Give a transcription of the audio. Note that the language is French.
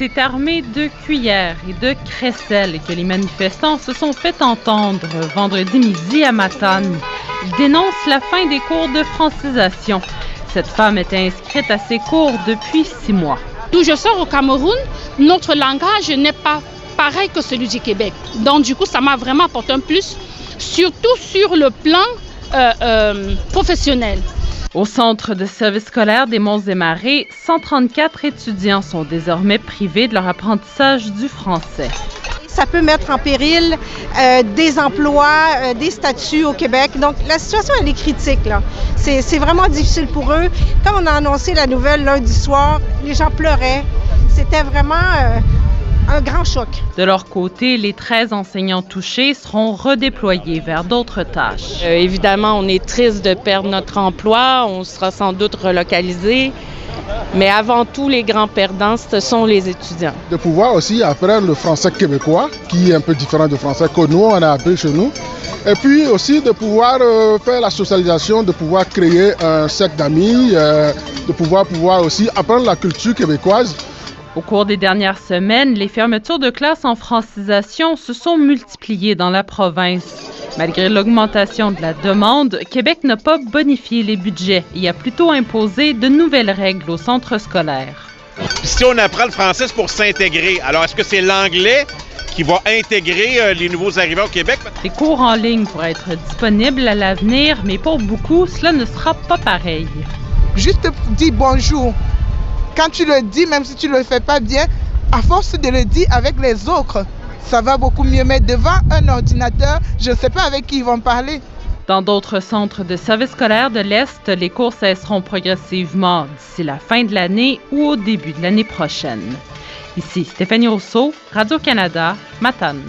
C'est armé de cuillères et de crécelles que les manifestants se sont fait entendre vendredi midi à Matane. Ils dénoncent la fin des cours de francisation. Cette femme était inscrite à ces cours depuis 6 mois. D'où je sors au Cameroun, notre langage n'est pas pareil que celui du Québec. Donc du coup, ça m'a vraiment apporté un plus, surtout sur le plan professionnel. Au centre de service scolaire des Monts-et-Marais, 134 étudiants sont désormais privés de leur apprentissage du français. Ça peut mettre en péril des emplois, des statuts au Québec. Donc, la situation, elle est critique, là. C'est vraiment difficile pour eux. Quand on a annoncé la nouvelle lundi soir, les gens pleuraient. C'était vraiment un grand choc. De leur côté, les 13 enseignants touchés seront redéployés vers d'autres tâches. Évidemment, on est triste de perdre notre emploi. On sera sans doute relocalisé. Mais avant tout, les grands perdants, ce sont les étudiants. De pouvoir aussi apprendre le français québécois, qui est un peu différent du français que nous, on a appris chez nous. Et puis aussi de pouvoir faire la socialisation, de pouvoir créer un cercle d'amis, de pouvoir aussi apprendre la culture québécoise. Au cours des dernières semaines, les fermetures de classes en francisation se sont multipliées dans la province. Malgré l'augmentation de la demande, Québec n'a pas bonifié les budgets et a plutôt imposé de nouvelles règles aux centres scolaires. Si on apprend le français, c'est pour s'intégrer. Alors, est-ce que c'est l'anglais qui va intégrer les nouveaux arrivants au Québec? Les cours en ligne pourraient être disponibles à l'avenir, mais pour beaucoup, cela ne sera pas pareil. Juste dis bonjour. Quand tu le dis, même si tu ne le fais pas bien, à force de le dire avec les autres, ça va beaucoup mieux. Mais devant un ordinateur, je ne sais pas avec qui ils vont parler. Dans d'autres centres de service scolaire de l'Est, les cours cesseront progressivement d'ici la fin de l'année ou au début de l'année prochaine. Ici Stéphanie Rousseau, Radio-Canada, Matane.